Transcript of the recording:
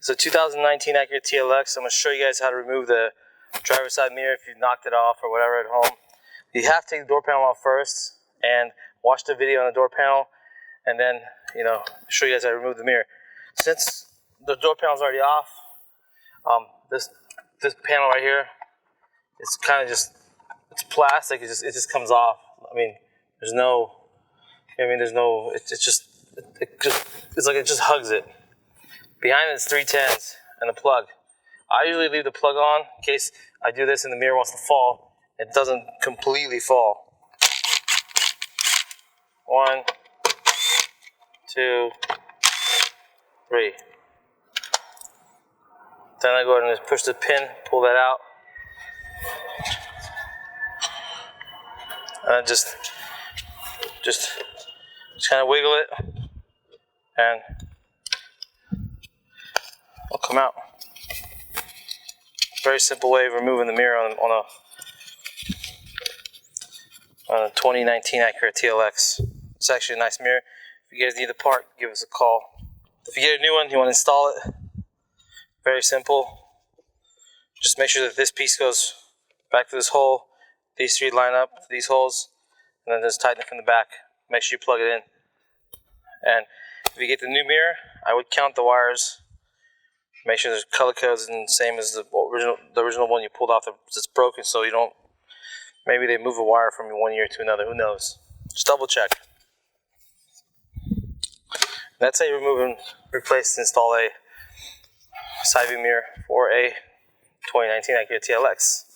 It's a 2019 Acura TLX. I'm going to show you guys how to remove the driver's side mirror if you knocked it off or whatever at home. You have to take the door panel off first and watch the video on the door panel, and then, show you guys how to remove the mirror. Since the door panel's already off, this panel right here, it's kind of just, it's plastic. It just comes off. I mean, there's no, it's like it just hugs it. Behind it is 310s and a plug. I usually leave the plug on in case I do this and the mirror wants to fall. It doesn't completely fall. 1, 2, 3. Then I go ahead and just push the pin, pull that out. And just kind of wiggle it, and it'll come out. Very simple way of removing the mirror on a 2019 Acura TLX. It's actually a nice mirror. If you guys need the part, give us a call. If you get a new one, you want to install it. Very simple. Just make sure that this piece goes back to this hole. These three line up to these holes, and then just tighten it from the back. Make sure you plug it in. And if you get the new mirror, I would count the wires. Make sure there's color codes and same as the original one you pulled off that's broken, so you don't. Maybe they move a wire from one year to another. Who knows? Just double check. That's how you remove and replace and install a side view mirror for a 2019 Acura TLX.